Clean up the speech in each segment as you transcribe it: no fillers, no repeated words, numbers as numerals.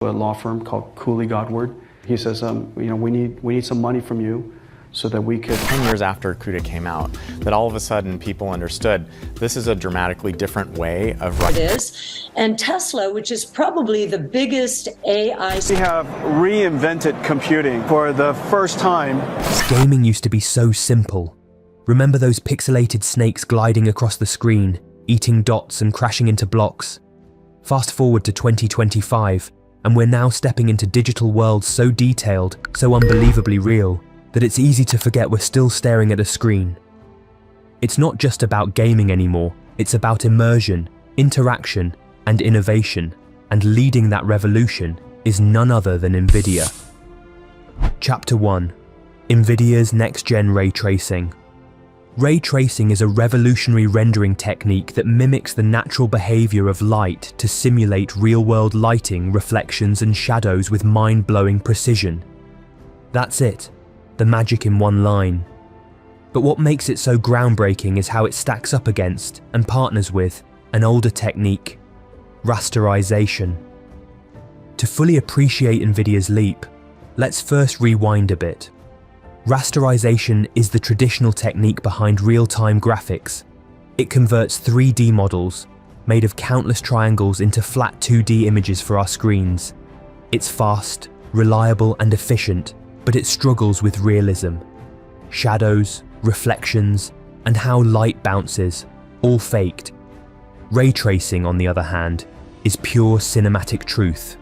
a law firm called Cooley Godward. He says, we need some money from you so that we could... 10 years after CUDA came out, that all of a sudden people understood this is a dramatically different way of writing. It is. And Tesla, which is probably the biggest AI... We have reinvented computing for the first time. Gaming used to be so simple. Remember those pixelated snakes gliding across the screen, eating dots and crashing into blocks? Fast forward to 2025, and we're now stepping into digital worlds so detailed, so unbelievably real, that it's easy to forget we're still staring at a screen. It's not just about gaming anymore, it's about immersion, interaction, and innovation, and leading that revolution is none other than NVIDIA. Chapter 1. NVIDIA's next-gen ray tracing. Ray tracing is a revolutionary rendering technique that mimics the natural behavior of light to simulate real-world lighting, reflections, and shadows with mind-blowing precision. That's it. The magic in one line. But what makes it so groundbreaking is how it stacks up against, and partners with, an older technique: rasterization. To fully appreciate NVIDIA's leap, let's first rewind a bit. Rasterization is the traditional technique behind real-time graphics. It converts 3D models, made of countless triangles, into flat 2D images for our screens. It's fast, reliable, and efficient, but it struggles with realism. Shadows, reflections, and how light bounces, all faked. Ray tracing, on the other hand, is pure cinematic truth.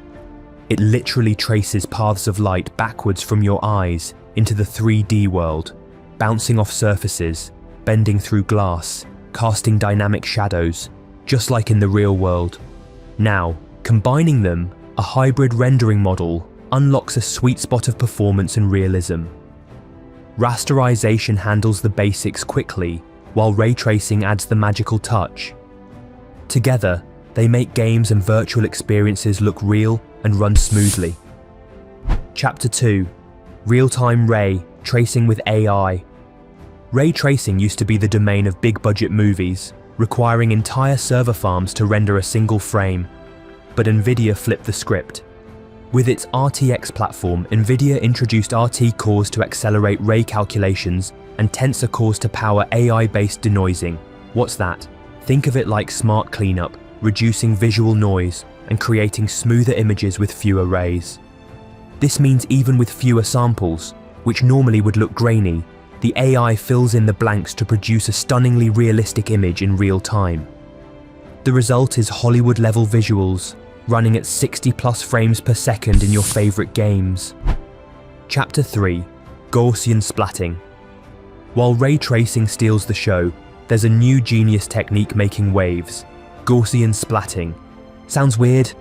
It literally traces paths of light backwards from your eyes into the 3D world, bouncing off surfaces, bending through glass, casting dynamic shadows, just like in the real world. Now, combining them, a hybrid rendering model unlocks a sweet spot of performance and realism. Rasterization handles the basics quickly, while ray tracing adds the magical touch. Together, they make games and virtual experiences look real and run smoothly. Chapter 2. Real-time ray tracing with AI. Ray tracing used to be the domain of big-budget movies, requiring entire server farms to render a single frame. But NVIDIA flipped the script. With its RTX platform, NVIDIA introduced RT cores to accelerate ray calculations and tensor cores to power AI-based denoising. What's that? Think of it like smart cleanup, reducing visual noise and creating smoother images with fewer rays. This means even with fewer samples, which normally would look grainy, the AI fills in the blanks to produce a stunningly realistic image in real time. The result is Hollywood-level visuals, running at 60+ frames per second in your favorite games. Chapter 3. Gaussian splatting. While ray tracing steals the show, there's a new genius technique making waves: Gaussian splatting. Sounds weird?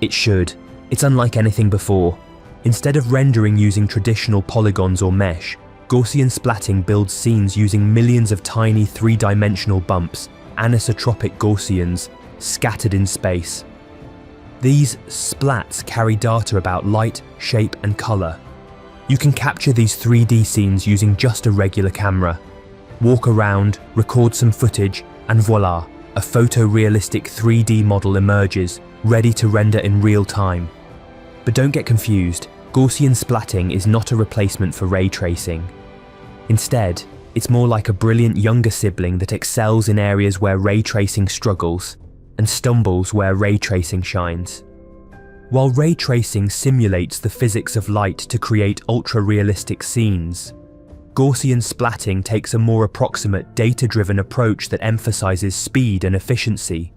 It should. It's unlike anything before. Instead of rendering using traditional polygons or mesh, Gaussian splatting builds scenes using millions of tiny three-dimensional bumps, anisotropic Gaussians, scattered in space. These splats carry data about light, shape, and color. You can capture these 3D scenes using just a regular camera. Walk around, record some footage, and voila, a photorealistic 3D model emerges, ready to render in real time. But don't get confused, Gaussian splatting is not a replacement for ray tracing. Instead, it's more like a brilliant younger sibling that excels in areas where ray tracing struggles, and stumbles where ray tracing shines. While ray tracing simulates the physics of light to create ultra-realistic scenes, Gaussian splatting takes a more approximate, data-driven approach that emphasizes speed and efficiency.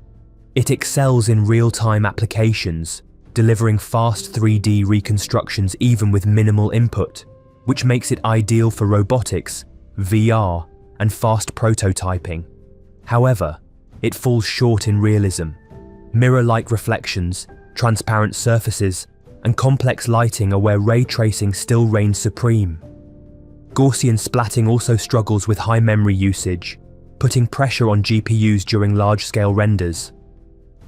It excels in real-time applications, delivering fast 3D reconstructions even with minimal input, which makes it ideal for robotics, VR, and fast prototyping. However, it falls short in realism. Mirror-like reflections, transparent surfaces, and complex lighting are where ray tracing still reigns supreme. Gaussian splatting also struggles with high memory usage, putting pressure on GPUs during large-scale renders.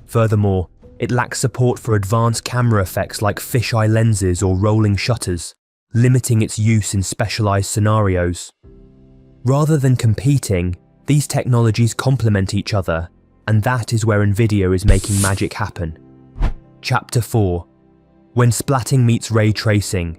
Furthermore, it lacks support for advanced camera effects like fisheye lenses or rolling shutters, limiting its use in specialized scenarios. Rather than competing, these technologies complement each other, and that is where NVIDIA is making magic happen. Chapter 4. When splatting meets ray tracing.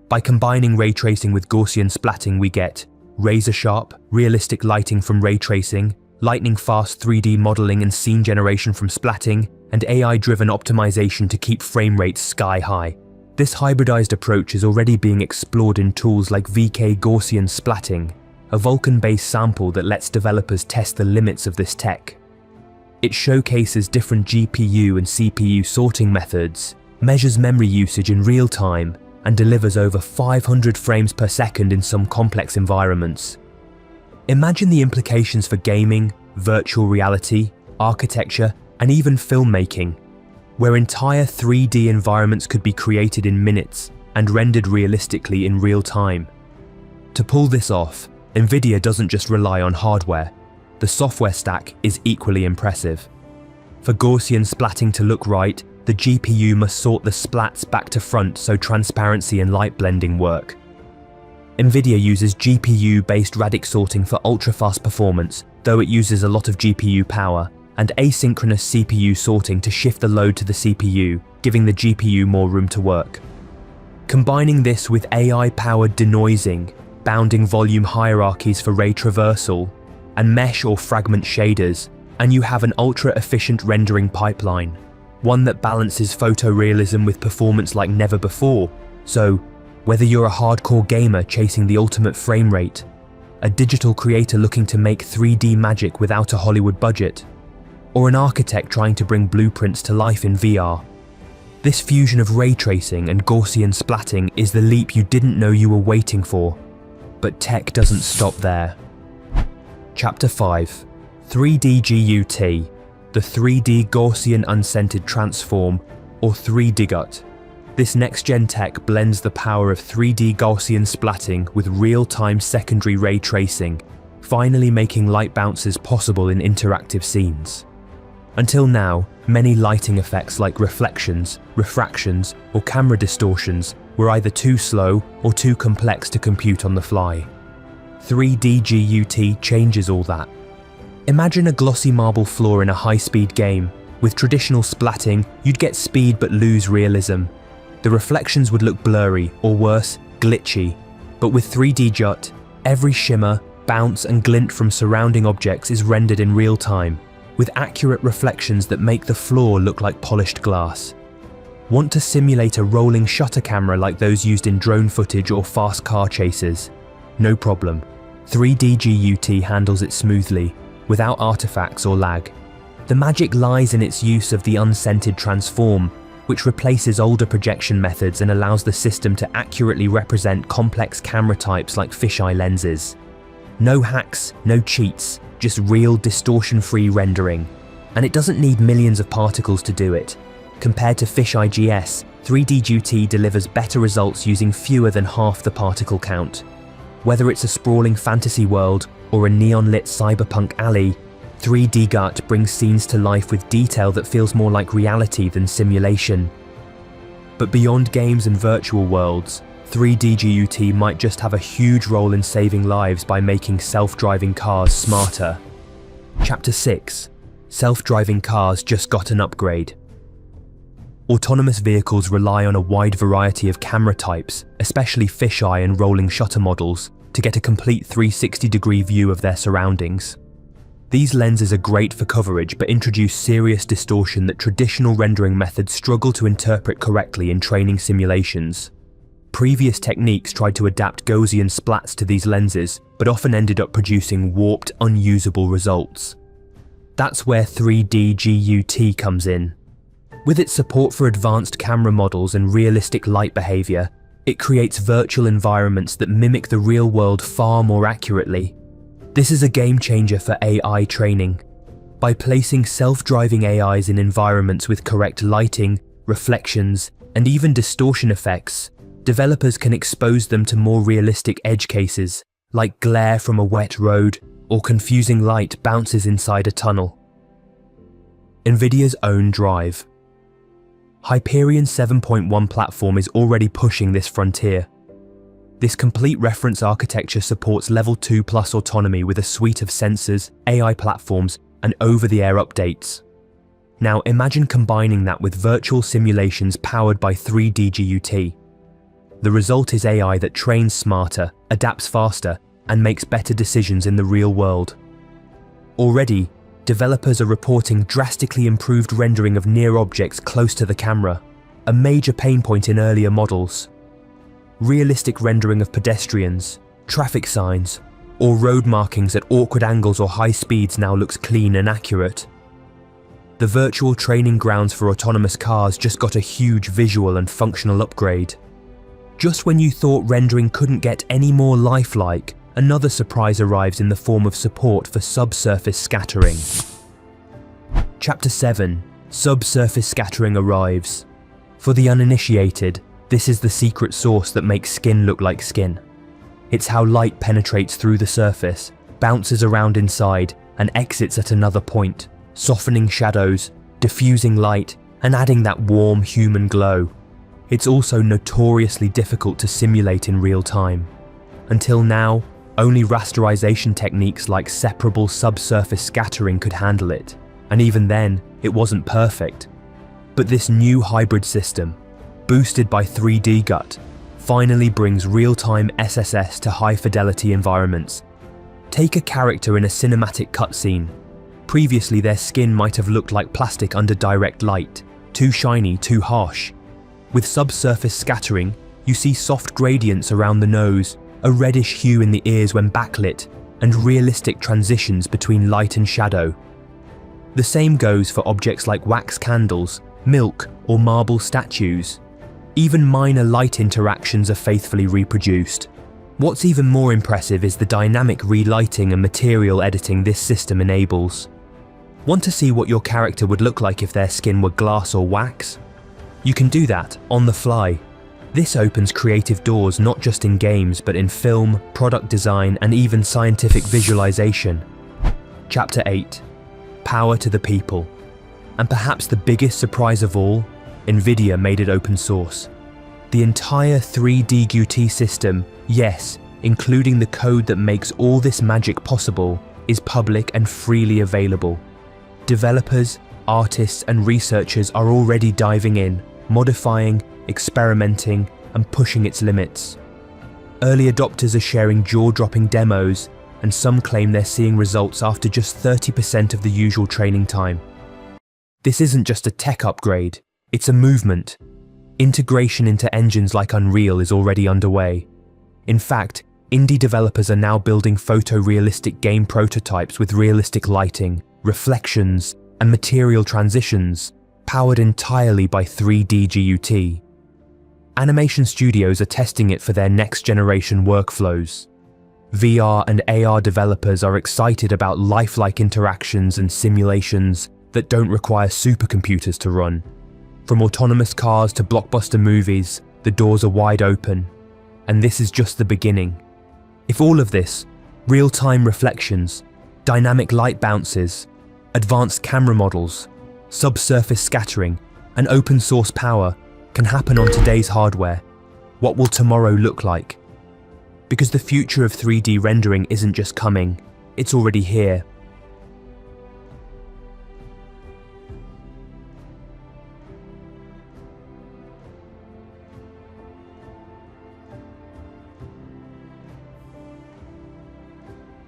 By combining ray tracing with Gaussian splatting, we get razor-sharp, realistic lighting from ray tracing, lightning-fast 3D modeling and scene generation from splatting, and AI-driven optimization to keep frame rates sky-high. This hybridized approach is already being explored in tools like VK Gaussian splatting, a Vulkan-based sample that lets developers test the limits of this tech. It showcases different GPU and CPU sorting methods, measures memory usage in real time, and delivers over 500 frames per second in some complex environments. Imagine the implications for gaming, virtual reality, architecture, and even filmmaking, where entire 3D environments could be created in minutes and rendered realistically in real time. To pull this off, NVIDIA doesn't just rely on hardware. The software stack is equally impressive. For Gaussian splatting to look right, the GPU must sort the splats back to front so transparency and light blending work. NVIDIA uses GPU-based radix sorting for ultra-fast performance, though it uses a lot of GPU power, and asynchronous CPU sorting to shift the load to the CPU, giving the GPU more room to work. Combining this with AI-powered denoising, bounding volume hierarchies for ray traversal, and mesh or fragment shaders, and you have an ultra-efficient rendering pipeline. One that balances photorealism with performance like never before. So, whether you're a hardcore gamer chasing the ultimate frame rate, a digital creator looking to make 3D magic without a Hollywood budget, or an architect trying to bring blueprints to life in VR, this fusion of ray tracing and Gaussian splatting is the leap you didn't know you were waiting for. But tech doesn't stop there. Chapter 5: 3D GUT. The 3D Gaussian Unscented Transform, or 3D GUT. This next-gen tech blends the power of 3D Gaussian splatting with real-time secondary ray tracing, finally making light bounces possible in interactive scenes. Until now, many lighting effects like reflections, refractions, or camera distortions were either too slow or too complex to compute on the fly. 3D GUT changes all that. Imagine a glossy marble floor in a high-speed game. With traditional splatting, you'd get speed but lose realism. The reflections would look blurry, or worse, glitchy. But with 3D GUT, every shimmer, bounce and glint from surrounding objects is rendered in real time, with accurate reflections that make the floor look like polished glass. Want to simulate a rolling shutter camera like those used in drone footage or fast car chases? No problem. 3D GUT handles it smoothly, without artifacts or lag. The magic lies in its use of the unscented transform, which replaces older projection methods and allows the system to accurately represent complex camera types like fisheye lenses. No hacks, no cheats, just real distortion-free rendering. And it doesn't need millions of particles to do it. Compared to fisheye GS, 3D GUT delivers better results using fewer than half the particle count. Whether it's a sprawling fantasy world or a neon-lit cyberpunk alley, 3D GUT brings scenes to life with detail that feels more like reality than simulation. But beyond games and virtual worlds, 3D GUT might just have a huge role in saving lives by making self-driving cars smarter. Chapter 6: Self-driving cars just got an upgrade. Autonomous vehicles rely on a wide variety of camera types, especially fisheye and rolling shutter models, to get a complete 360-degree view of their surroundings. These lenses are great for coverage but introduce serious distortion that traditional rendering methods struggle to interpret correctly in training simulations. Previous techniques tried to adapt Gaussian splats to these lenses, but often ended up producing warped, unusable results. That's where 3D GUT comes in. With its support for advanced camera models and realistic light behavior, it creates virtual environments that mimic the real world far more accurately. This is a game changer for AI training. By placing self-driving AIs in environments with correct lighting, reflections, and even distortion effects, developers can expose them to more realistic edge cases, like glare from a wet road or confusing light bounces inside a tunnel. NVIDIA's own drive. Hyperion 7.1 platform is already pushing this frontier. This complete reference architecture supports Level 2+ autonomy with a suite of sensors, AI platforms, and over-the-air updates. Now imagine combining that with virtual simulations powered by 3D GUT. The result is AI that trains smarter, adapts faster, and makes better decisions in the real world. Already, developers are reporting drastically improved rendering of near objects close to the camera, a major pain point in earlier models. Realistic rendering of pedestrians, traffic signs, or road markings at awkward angles or high speeds now looks clean and accurate. The virtual training grounds for autonomous cars just got a huge visual and functional upgrade. Just when you thought rendering couldn't get any more lifelike, another surprise arrives in the form of support for subsurface scattering. Chapter 7: Subsurface Scattering arrives. For the uninitiated, this is the secret sauce that makes skin look like skin. It's how light penetrates through the surface, bounces around inside, and exits at another point, softening shadows, diffusing light, and adding that warm human glow. It's also notoriously difficult to simulate in real time. Until now, only rasterization techniques like separable subsurface scattering could handle it, and even then, it wasn't perfect. But this new hybrid system, boosted by 3D GUT, finally brings real-time SSS to high-fidelity environments. Take a character in a cinematic cutscene. Previously, their skin might have looked like plastic under direct light, too shiny, too harsh. With subsurface scattering, you see soft gradients around the nose, a reddish hue in the ears when backlit, and realistic transitions between light and shadow. The same goes for objects like wax candles, milk, or marble statues. Even minor light interactions are faithfully reproduced. What's even more impressive is the dynamic relighting and material editing this system enables. Want to see what your character would look like if their skin were glass or wax? You can do that on the fly. This opens creative doors not just in games but in film, product design, and even scientific visualization. Chapter 8: Power to the People. And perhaps the biggest surprise of all, NVIDIA made it open source. The entire 3D GUT system, yes, including the code that makes all this magic possible, is public and freely available. Developers, artists, and researchers are already diving in, modifying, experimenting, and pushing its limits. Early adopters are sharing jaw-dropping demos, and some claim they're seeing results after just 30% of the usual training time. This isn't just a tech upgrade, it's a movement. Integration into engines like Unreal is already underway. In fact, indie developers are now building photorealistic game prototypes with realistic lighting, reflections, and material transitions, powered entirely by 3D GUT. Animation studios are testing it for their next-generation workflows. VR and AR developers are excited about lifelike interactions and simulations that don't require supercomputers to run. From autonomous cars to blockbuster movies, the doors are wide open. And this is just the beginning. If all of this, real-time reflections, dynamic light bounces, advanced camera models, subsurface scattering, and open-source power can happen on today's hardware, what will tomorrow look like? Because the future of 3D rendering isn't just coming, it's already here.